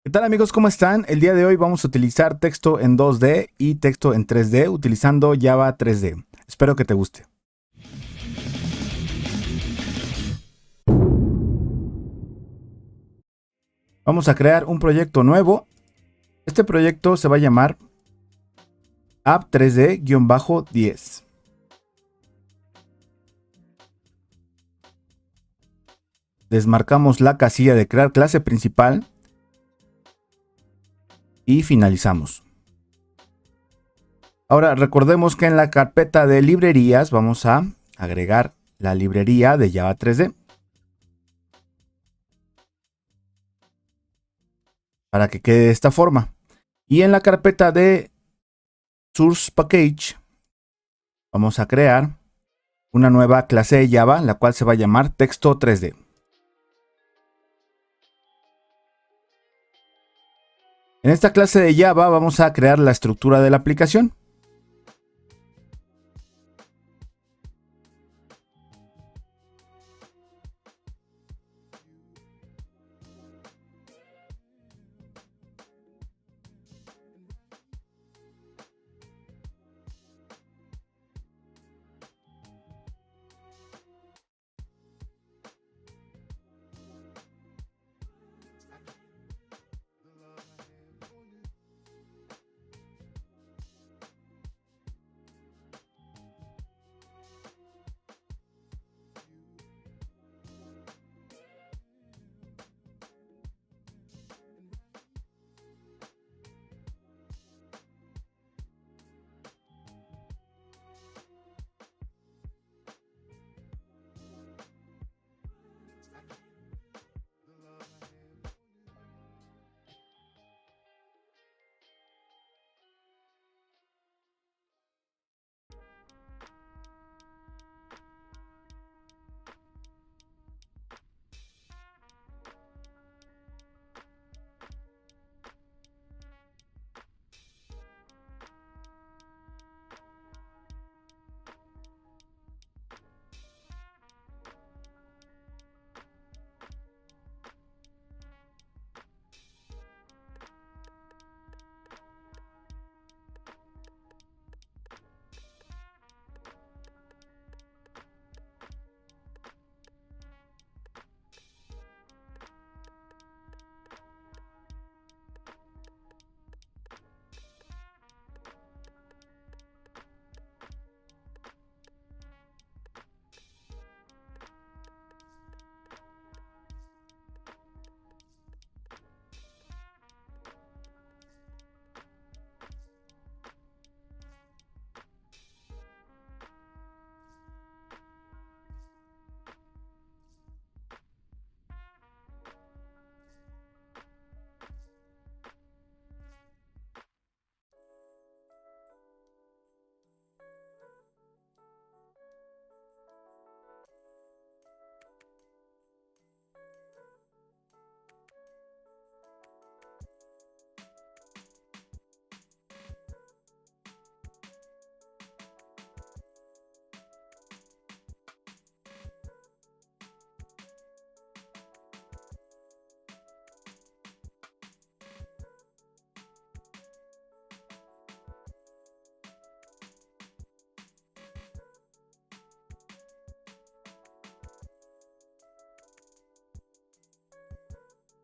¿Qué tal amigos? ¿Cómo están? El día de hoy vamos a utilizar texto en 2D y texto en 3D utilizando Java 3D. Espero que te guste. Vamos a crear un proyecto nuevo. Este proyecto se va a llamar App 3D-10. Desmarcamos la casilla de crear clase principal y finalizamos. Ahora recordemos que en la carpeta de librerías vamos a agregar la librería de Java 3D para que quede de esta forma. Y en la carpeta de Source Package vamos a crear una nueva clase de Java, la cual se va a llamar texto 3D. En esta clase de Java vamos a crear la estructura de la aplicación.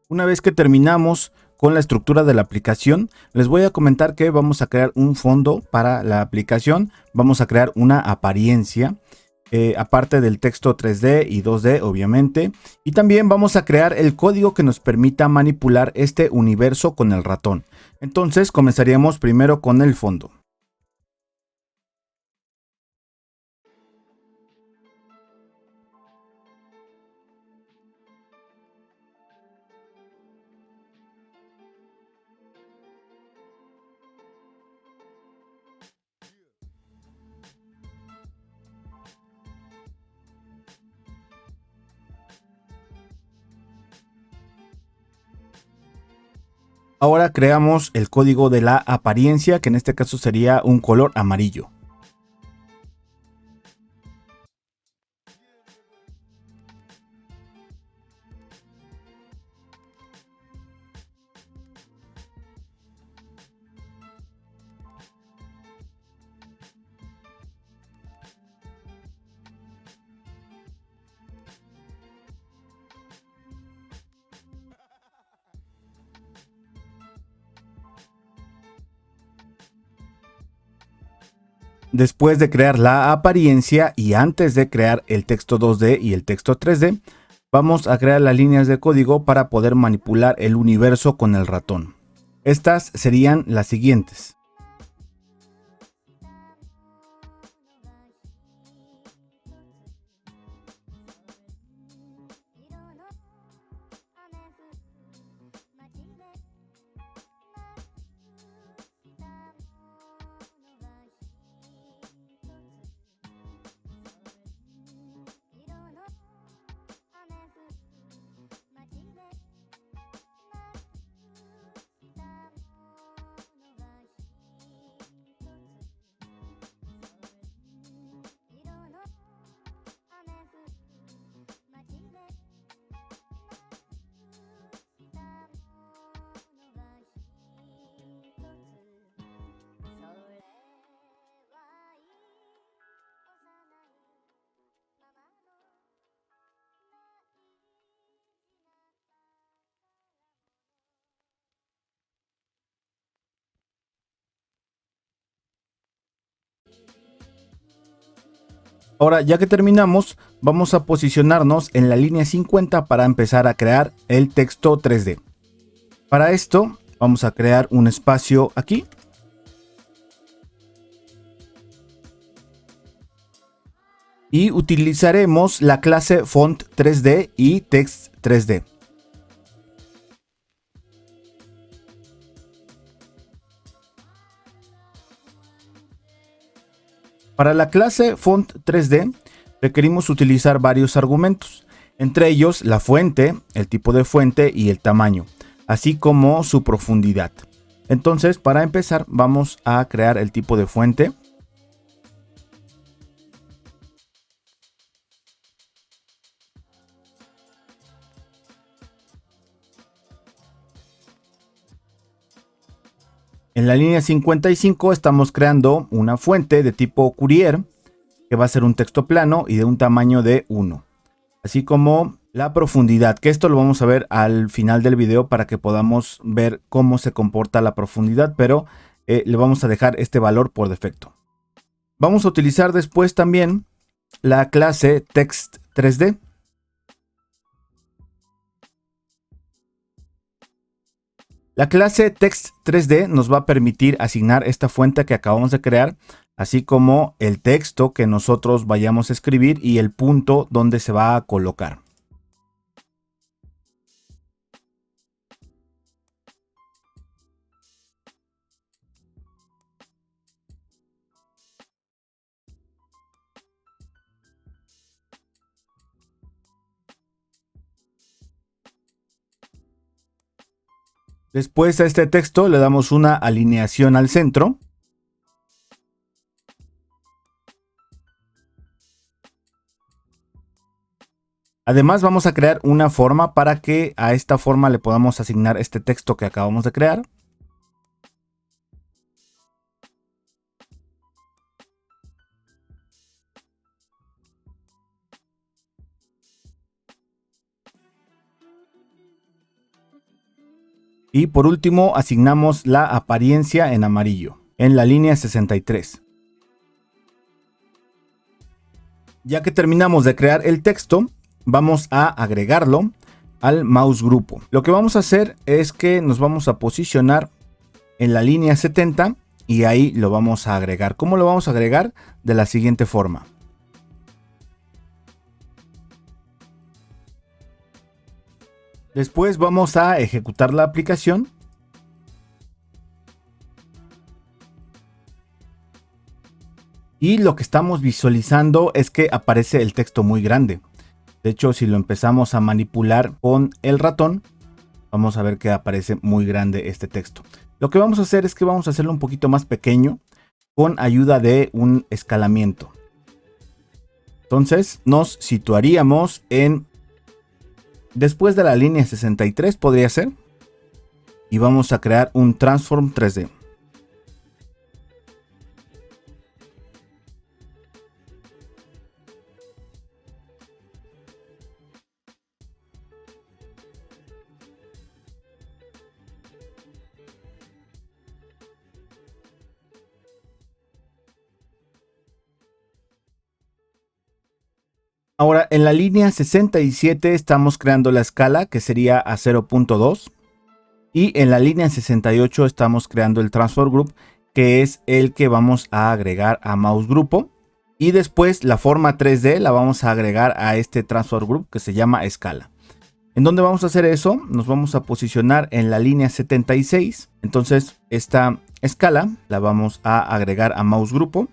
Una vez que terminamos con la estructura de la aplicación, les voy a comentar que vamos a crear un fondo para la aplicación. Vamos a crear una apariencia, aparte del texto 3D y 2D, obviamente. Y también vamos a crear el código que nos permita manipular este universo con el ratón. Entonces comenzaríamos primero con el fondo. Ahora creamos el código de la apariencia, que en este caso sería un color amarillo. Después de crear la apariencia y antes de crear el texto 2D y el texto 3D, vamos a crear las líneas de código para poder manipular el universo con el ratón. Estas serían las siguientes. Ahora, ya que terminamos, vamos a posicionarnos en la línea 50 para empezar a crear el texto 3D. Para esto, vamos a crear un espacio aquí. Y utilizaremos la clase Font 3D y Text 3D. Para la clase Font 3D requerimos utilizar varios argumentos, entre ellos la fuente, el tipo de fuente y el tamaño, así como su profundidad. Entonces, para empezar, vamos a crear el tipo de fuente. En la línea 55 estamos creando una fuente de tipo Courier, que va a ser un texto plano y de un tamaño de 1. Así como la profundidad, que esto lo vamos a ver al final del video para que podamos ver cómo se comporta la profundidad, pero le vamos a dejar este valor por defecto. Vamos a utilizar después también la clase Text 3D. La clase Text 3D nos va a permitir asignar esta fuente que acabamos de crear, así como el texto que nosotros vayamos a escribir y el punto donde se va a colocar. Después a este texto le damos una alineación al centro. Además vamos a crear una forma para que a esta forma le podamos asignar este texto que acabamos de crear. Y por último asignamos la apariencia en amarillo, en la línea 63. Ya que terminamos de crear el texto, vamos a agregarlo al mouse grupo. Lo que vamos a hacer es que nos vamos a posicionar en la línea 70 y ahí lo vamos a agregar. ¿Cómo lo vamos a agregar? De la siguiente forma. Después vamos a ejecutar la aplicación. Y lo que estamos visualizando es que aparece el texto muy grande. De hecho, si lo empezamos a manipular con el ratón, vamos a ver que aparece muy grande este texto. Lo que vamos a hacer es que vamos a hacerlo un poquito más pequeño con ayuda de un escalamiento. Entonces nos situaríamos en después de la línea 63 podría ser. Y vamos a crear un transform 3D. Ahora en la línea 67 estamos creando la escala que sería a 0.2 y en la línea 68 estamos creando el transform group, que es el que vamos a agregar a mouse grupo, y después la forma 3D la vamos a agregar a este transform group que se llama escala. ¿En dónde vamos a hacer eso? Nos vamos a posicionar en la línea 76. Entonces esta escala la vamos a agregar a mouse grupo.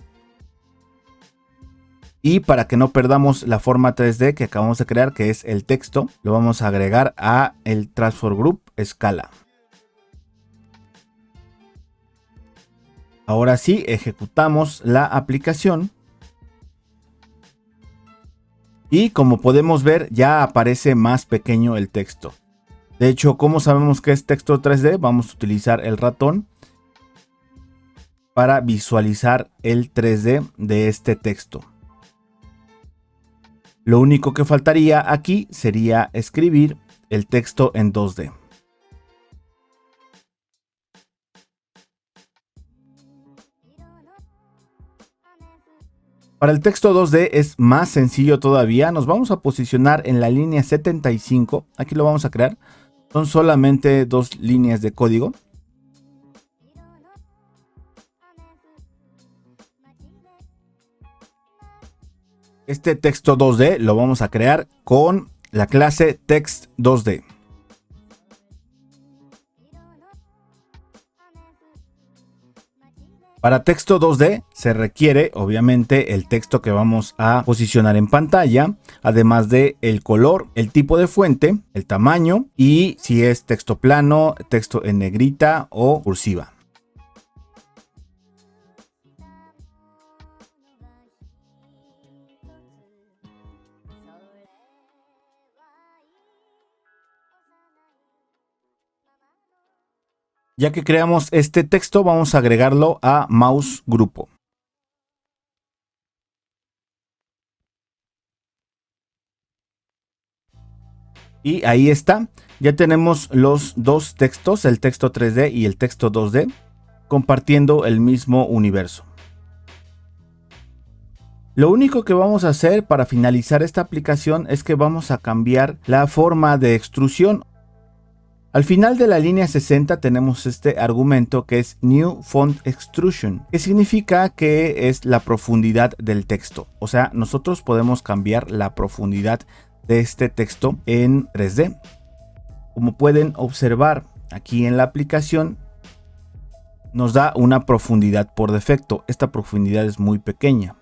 Y para que no perdamos la forma 3D que acabamos de crear, que es el texto, lo vamos a agregar a el transform group escala. Ahora sí, ejecutamos la aplicación. Y como podemos ver, ya aparece más pequeño el texto. De hecho, ¿cómo sabemos que es texto 3D? Vamos a utilizar el ratón para visualizar el 3D de este texto. Lo único que faltaría aquí sería escribir el texto en 2D. Para el texto 2D es más sencillo todavía. Nos vamos a posicionar en la línea 75. Aquí lo vamos a crear. Son solamente 2 líneas de código. Este texto 2D lo vamos a crear con la clase text 2D. Para texto 2D se requiere obviamente el texto que vamos a posicionar en pantalla, además de el color, el tipo de fuente, el tamaño y si es texto plano, texto en negrita o cursiva. Ya que creamos este texto, vamos a agregarlo a mouse grupo. Y ahí está. Ya tenemos los dos textos, el texto 3D y el texto 2D, compartiendo el mismo universo. Lo único que vamos a hacer para finalizar esta aplicación es que vamos a cambiar la forma de extrusión. Al final de la línea 60 tenemos este argumento que es New Font Extrusion, que significa que es la profundidad del texto. O sea, nosotros podemos cambiar la profundidad de este texto en 3D. Como pueden observar aquí en la aplicación, nos da una profundidad por defecto. Esta profundidad es muy pequeña.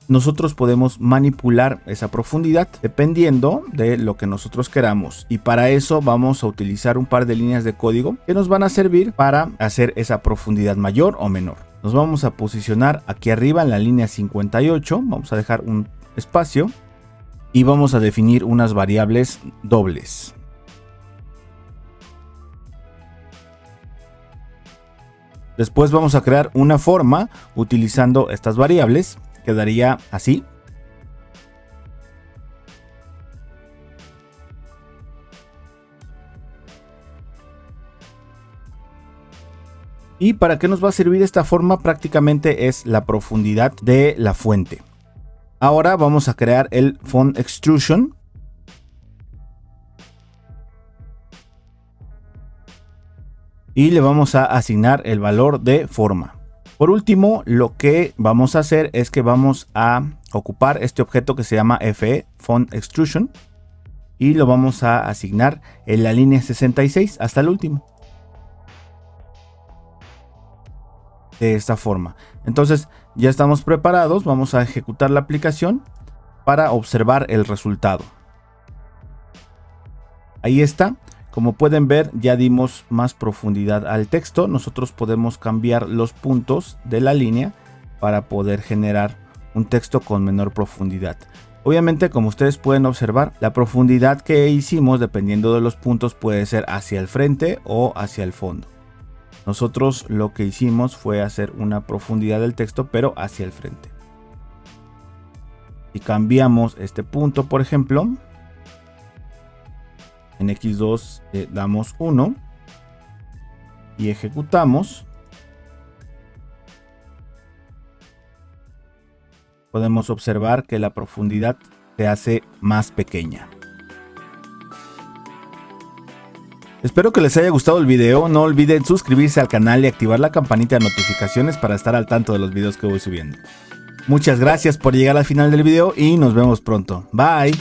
Nosotros podemos manipular esa profundidad dependiendo de lo que nosotros queramos, y para eso vamos a utilizar un par de líneas de código que nos van a servir para hacer esa profundidad mayor o menor. Nos vamos a posicionar aquí arriba en la línea 58, vamos a dejar un espacio y vamos a definir unas variables dobles. Después vamos a crear una forma utilizando estas variables. Quedaría así. ¿Y para qué nos va a servir esta forma? Prácticamente es la profundidad de la fuente. Ahora vamos a crear el Font Extrusion. Y le vamos a asignar el valor de forma. Por último, lo que vamos a hacer es que vamos a ocupar este objeto que se llama FE, Font Extrusion, y lo vamos a asignar en la línea 66 hasta el último. De esta forma. Entonces ya estamos preparados, vamos a ejecutar la aplicación para observar el resultado. Ahí está. Como pueden ver, ya dimos más profundidad al texto. Nosotros podemos cambiar los puntos de la línea para poder generar un texto con menor profundidad. Obviamente, como ustedes pueden observar, la profundidad que hicimos, dependiendo de los puntos, puede ser hacia el frente o hacia el fondo. Nosotros lo que hicimos fue hacer una profundidad del texto, pero hacia el frente. Si cambiamos este punto, por ejemplo, en X2 damos 1 y ejecutamos. Podemos observar que la profundidad se hace más pequeña. Espero que les haya gustado el video. No olviden suscribirse al canal y activar la campanita de notificaciones para estar al tanto de los videos que voy subiendo. Muchas gracias por llegar al final del video y nos vemos pronto. Bye.